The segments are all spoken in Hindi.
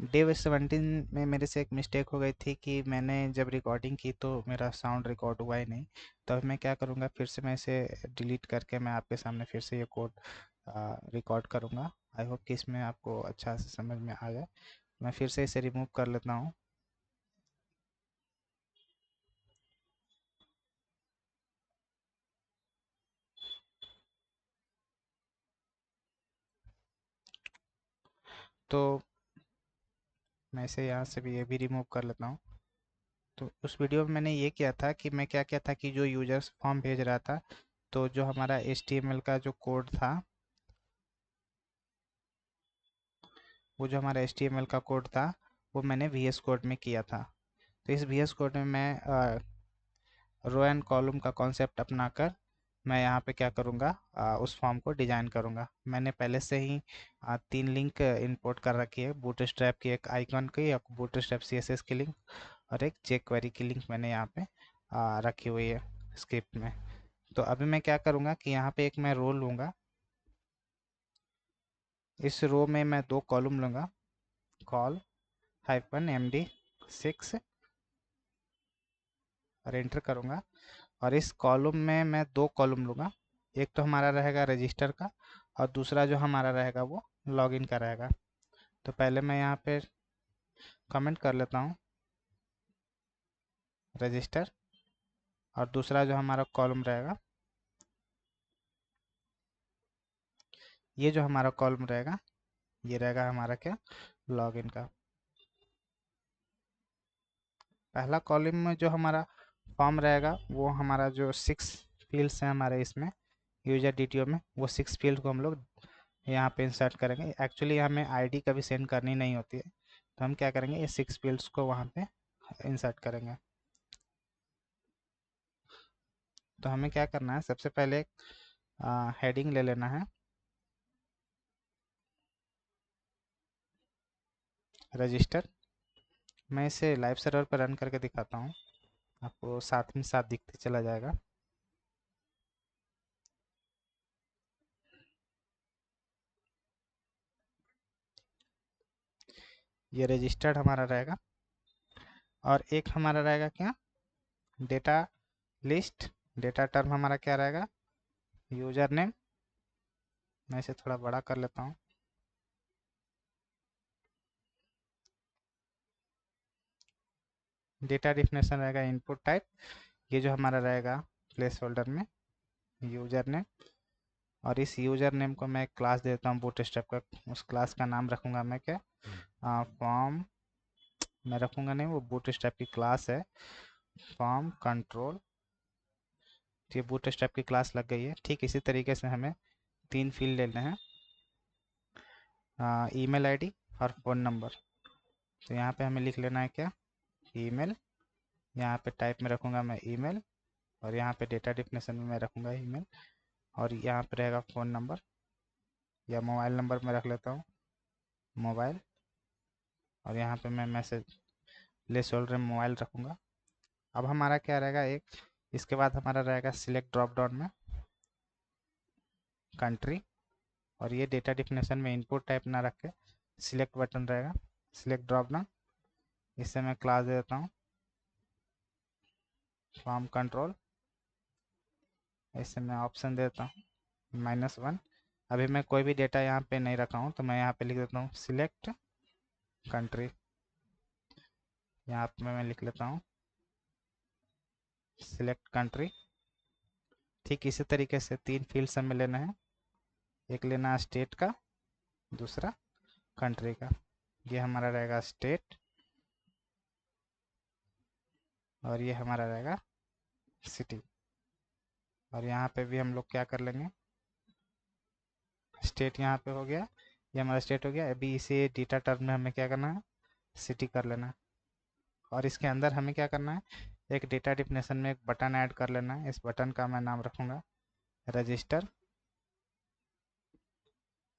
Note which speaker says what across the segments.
Speaker 1: डे 17 में मेरे से एक मिस्टेक हो गई थी कि मैंने जब रिकॉर्डिंग की तो मेरा साउंड रिकॉर्ड हुआ ही नहीं। तो अब मैं क्या करूँगा, फिर से मैं इसे डिलीट करके मैं आपके सामने फिर से ये कोड रिकॉर्ड करूँगा। आई होप कि इसमें आपको अच्छा से समझ में आ जाए। मैं फिर से इसे रिमूव कर लेता हूँ। तो मैं इसे यहाँ से भी ये भी रिमूव कर लेता हूँ। तो उस वीडियो में मैंने ये किया था कि मैं क्या किया था कि जो यूजर्स फॉर्म भेज रहा था, तो जो हमारा HTML का जो कोड था, वो जो हमारा HTML का कोड था वो मैंने VS कोड में किया था। तो इस VS कोड में मैं रो एंड कॉलम का कॉन्सेप्ट अपनाकर मैं यहाँ पे क्या करूँगा, उस फॉर्म को डिजाइन करूँगा। मैंने पहले से ही 3 लिंक इंपोर्ट कर रखी है। बूटस्ट्रैप की एक आइकन की, एक बूटस्ट्रैप CSS की लिंक और एक jQuery की लिंक मैंने यहाँ पे रखी हुई है स्क्रिप्ट में। तो अभी मैं क्या करूँगा कि यहाँ पे एक मैं रो लूँगा। इस रो में मैं 2 कॉलम लूँगा, कॉल -md6 और एंटर करूँगा। और इस कॉलम में मैं 2 कॉलम लूँगा। एक तो हमारा रहेगा रजिस्टर का और दूसरा जो हमारा रहेगा वो लॉगिन का रहेगा। तो पहले मैं यहाँ पे कमेंट कर लेता हूँ रजिस्टर, और दूसरा जो हमारा कॉलम रहेगा, ये जो हमारा कॉलम रहेगा ये रहेगा हमारा क्या, लॉगिन का। पहला कॉलम में जो हमारा फॉर्म रहेगा वो हमारा जो 6 फील्ड्स हैं हमारे इसमें यूजर डिटेल में, वो 6 फील्ड को हम लोग यहाँ पे इंसर्ट करेंगे। एक्चुअली हमें आईडी कभी सेंड करनी नहीं होती है, तो हम क्या करेंगे, ये 6 फील्ड्स को वहाँ पे इंसर्ट करेंगे। तो हमें क्या करना है, सबसे पहले हेडिंग ले लेना है, रजिस्टर। मैं इसे लाइव सर्वर पर रन करके दिखाता हूँ, आपको साथ में साथ दिखते चला जाएगा। ये रजिस्टर्ड हमारा रहेगा और एक हमारा रहेगा क्या, डेटा लिस्ट। डेटा टर्म हमारा क्या रहेगा, यूजर नेम। मैं इसे थोड़ा बड़ा कर लेता हूँ। डेटा डिफिनेशन रहेगा इनपुट टाइप। ये जो हमारा रहेगा प्लेस होल्डर में यूजर नेम, और इस यूजर नेम को मैं एक क्लास देता हूँ बूटस्ट्रैप का। उस क्लास का नाम रखूँगा मैं क्या, फॉर्म। मैं रखूँगा नहीं, वो बूटस्ट्रैप की क्लास है, फॉर्म कंट्रोल। तो ये बूटस्ट्रैप की क्लास लग गई है। ठीक इसी तरीके से हमें 3 फील्ड लेने हैं, ईमेल आईडी और फ़ोन नंबर। तो यहाँ पे हमें लिख लेना है क्या, ईमेल। यहाँ पे टाइप में रखूँगा मैं ईमेल, और यहाँ पे डेटा डिफिनेशन में मैं रखूँगा ईमेल, और यहाँ पे रहेगा फ़ोन नंबर या मोबाइल नंबर में रख लेता हूँ, मोबाइल। और यहाँ पे मैं मैसेज प्लेस होल्डर में मोबाइल रखूँगा। अब हमारा क्या रहेगा, एक इसके बाद हमारा रहेगा सिलेक्ट ड्रॉप डाउन में कंट्री, और ये डेटा डिफिनेशन में इनपुट टाइप ना रख के सिलेक्ट बटन रहेगा, सिलेक्ट ड्रॉप डाउन। इससे मैं क्लास दे देता हूँ फॉर्म कंट्रोल। इससे मैं ऑप्शन देता हूँ -1। अभी मैं कोई भी डेटा यहाँ पे नहीं रखा हूँ, तो मैं यहाँ पे लिख देता हूँ सिलेक्ट कंट्री। यहाँ पे मैं लिख लेता हूँ सिलेक्ट कंट्री। ठीक इसी तरीके से 3 फील्ड हमें लेना है, एक लेना है स्टेट का, दूसरा कंट्री का। ये हमारा रहेगा स्टेट, और ये हमारा रहेगा सिटी। और यहाँ पे भी हम लोग क्या कर लेंगे, स्टेट यहाँ पे हो गया, ये हमारा स्टेट हो गया। अभी इसे डेटा टर्म में हमें क्या करना है, सिटी कर लेना है। और इसके अंदर हमें क्या करना है, एक डेटा डिफिनेशन में एक बटन ऐड कर लेना है। इस बटन का मैं नाम रखूँगा रजिस्टर।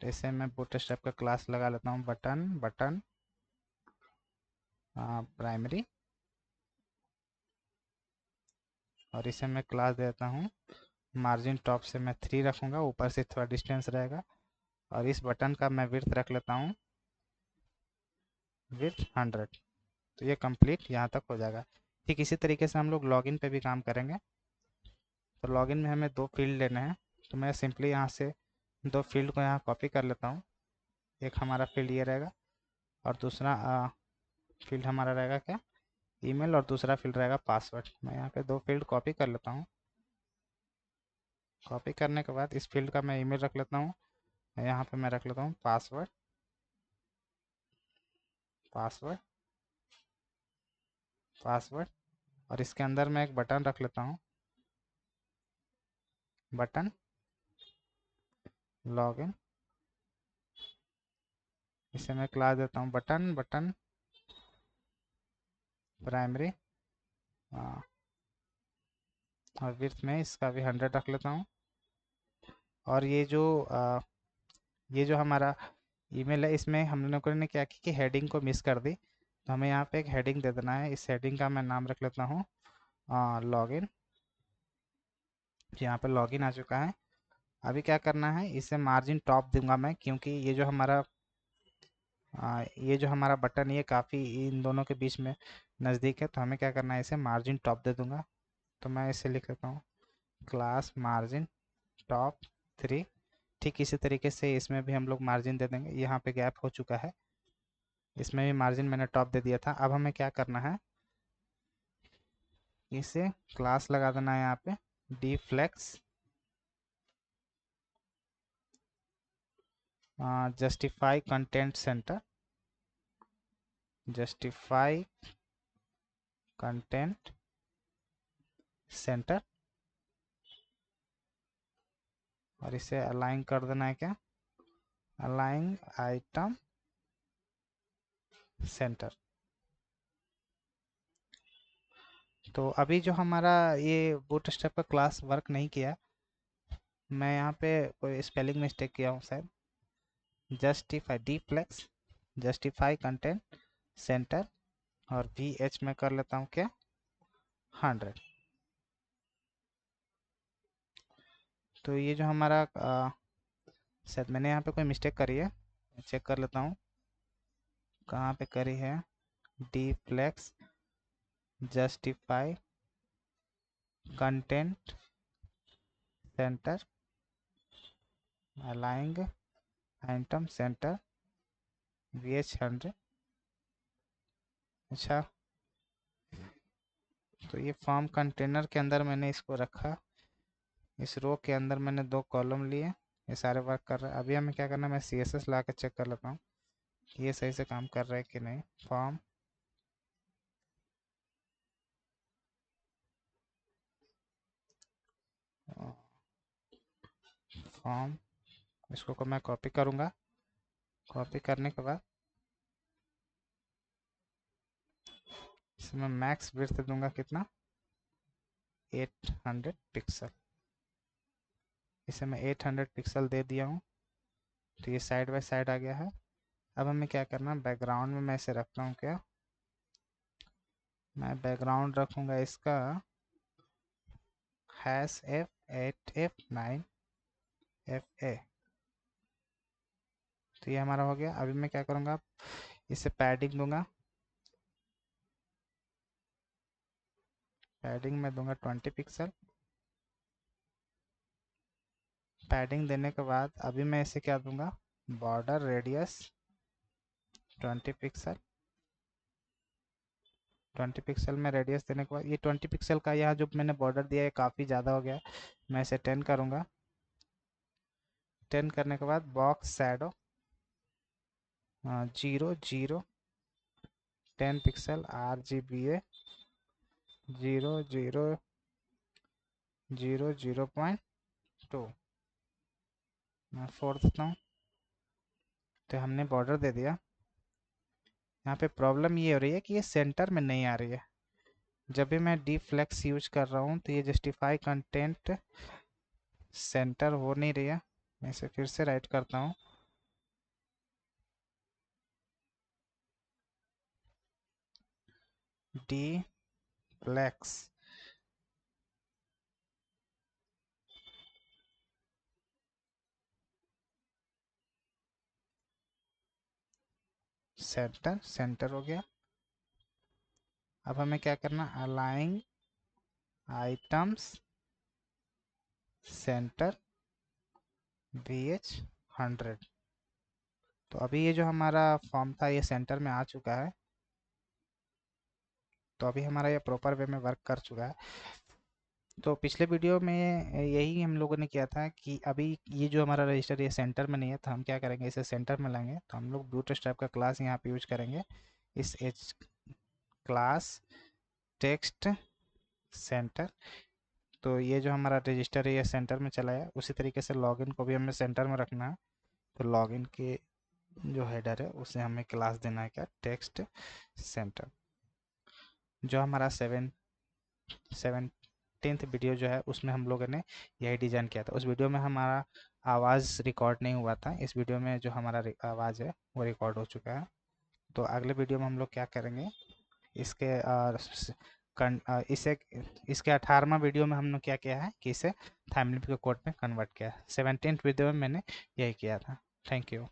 Speaker 1: इसे मैं बूटस्ट्रैप का क्लास लगा लेता हूँ, बटन बटन प्राइमरी। और इसे मैं क्लास देता हूँ मार्जिन टॉप से मैं 3 रखूँगा, ऊपर से थोड़ा डिस्टेंस रहेगा। और इस बटन का मैं विड्थ रख लेता हूँ विथ 100। तो ये कंप्लीट यहाँ तक हो जाएगा। ठीक इसी तरीके से हम लोग लॉगिन पे भी काम करेंगे। तो लॉगिन में हमें दो फील्ड लेने हैं। तो मैं सिंपली यहाँ से दो फील्ड को यहाँ कॉपी कर लेता हूँ। एक हमारा फील्ड ये रहेगा और दूसरा फील्ड हमारा रहेगा क्या, ईमेल, और दूसरा फील्ड रहेगा पासवर्ड। मैं यहाँ पे दो फील्ड कॉपी कर लेता हूँ। कॉपी करने के बाद इस फील्ड का मैं ईमेल रख लेता हूँ। यहाँ पे मैं रख लेता हूँ पासवर्ड, पासवर्ड, पासवर्ड, और इसके अंदर मैं एक बटन रख लेता हूँ, बटन लॉगिन। इसे मैं क्लास देता हूँ बटन, बटन प्राइमरी, और विड्थ में इसका भी 100 रख लेता हूँ। और ये जो हमारा ईमेल है, इसमें हम लोगों ने क्या की कि हेडिंग को मिस कर दी। तो हमें यहाँ पे एक हेडिंग दे देना है। इस हेडिंग का मैं नाम रख लेता हूँ लॉगिन। यहाँ पे लॉगिन आ चुका है। अभी क्या करना है, इसे मार्जिन टॉप दूंगा मैं, क्योंकि ये जो हमारा बटन ये काफ़ी इन दोनों के बीच में नज़दीक है। तो हमें क्या करना है, इसे मार्जिन टॉप दे दूंगा। तो मैं इसे लिख लेता हूँ क्लास मार्जिन टॉप 3। ठीक इसी तरीके से इसमें भी हम लोग मार्जिन दे देंगे। यहाँ पे गैप हो चुका है, इसमें भी मार्जिन मैंने टॉप दे दिया था। अब हमें क्या करना है, इसे क्लास लगा देना है यहाँ पे dflex justify content centre, justify content centre, और इसे अलाइन कर देना है क्या, अलाइन आइटम सेंटर। तो अभी जो हमारा ये बूटस्ट्रैप का क्लास वर्क नहीं किया, मैं यहाँ पे कोई स्पेलिंग मिस्टेक किया हूँ शायद। Justify dflex justify content centre, और vh में कर लेता हूँ क्या, 100। तो ये जो हमारा शायद मैंने यहाँ पे कोई मिस्टेक करी है, चेक कर लेता हूँ कहाँ पे करी है। dflex justify content centre aligning item centre vh 100। अच्छा, तो ये फॉर्म कंटेनर के अंदर मैंने इसको रखा। इस रो के अंदर मैंने दो कॉलम लिए, ये सारे वर्क कर रहा है। अभी हमें क्या करना है, मैं CSS ला के चेक कर लेता हूँ कि ये सही से काम कर रहा है कि नहीं। फॉर्म, फॉर्म, इसको को मैं कॉपी करूँगा। कॉपी करने के बाद इसमें मैक्स विड्थ दूंगा कितना, 800 पिक्सल। इसे मैं 800 पिक्सल दे दिया हूँ। तो ये साइड बाय साइड आ गया है। अब हमें क्या करना, बैकग्राउंड में मैं इसे रखता हूँ क्या, मैं बैकग्राउंड रखूँगा इसका #F8F9FA। तो ये हमारा हो गया। अभी मैं क्या करूँगा, इसे पैडिंग दूंगा। पैडिंग में दूंगा 20 पिक्सल। पैडिंग देने के बाद अभी मैं इसे क्या दूंगा, बॉर्डर रेडियस 20 पिक्सल। 20 पिक्सल में रेडियस देने के बाद ये 20 पिक्सल का यहाँ जो मैंने बॉर्डर दिया है काफ़ी ज़्यादा हो गया। मैं इसे 10 करूँगा। 10 करने के बाद बॉक्स शैडो 0 0 10 पिक्सल RGBA 0 0 0 0.2 मैं 4 देता हूँ। तो हमने बॉर्डर दे दिया। यहाँ पे प्रॉब्लम ये हो रही है कि ये सेंटर में नहीं आ रही है। जब भी मैं dflex यूज कर रहा हूँ तो ये जस्टिफाई कंटेंट सेंटर हो नहीं रही है। मैं इसे फिर से राइट करता हूँ, dflex सेंटर, सेंटर हो गया। अब हमें क्या करना, अलाइन आइटम्स सेंटर VH100। तो अभी ये जो हमारा फॉर्म था ये सेंटर में आ चुका है। तो अभी हमारा ये प्रॉपर वे में वर्क कर चुका है। तो पिछले वीडियो में यही हम लोगों ने किया था कि अभी ये जो हमारा रजिस्टर ये सेंटर में नहीं है, तो हम क्या करेंगे, इसे सेंटर में लाएंगे। तो हम लोग बूटस्ट्रैप का क्लास यहाँ पे यूज करेंगे, इस एच क्लास टेक्स्ट सेंटर। तो ये जो हमारा रजिस्टर है ये सेंटर में चला है। उसी तरीके से लॉगिन को भी हमें सेंटर में रखना है। तो लॉगिन के जो हेडर है उसे हमें क्लास देना है क्या, टेक्स्ट सेंटर। जो हमारा 17th वीडियो जो है उसमें हम लोगों ने यही डिज़ाइन किया था। उस वीडियो में हमारा आवाज़ रिकॉर्ड नहीं हुआ था। इस वीडियो में जो हमारा आवाज़ है वो रिकॉर्ड हो चुका है। तो अगले वीडियो में हम लोग क्या करेंगे, इसके इसे इसके 18वां वीडियो में हमने क्या किया है कि इसे थाइमलिप के कोड में कन्वर्ट किया है। 17th वीडियो में मैंने यही किया था। Thank you.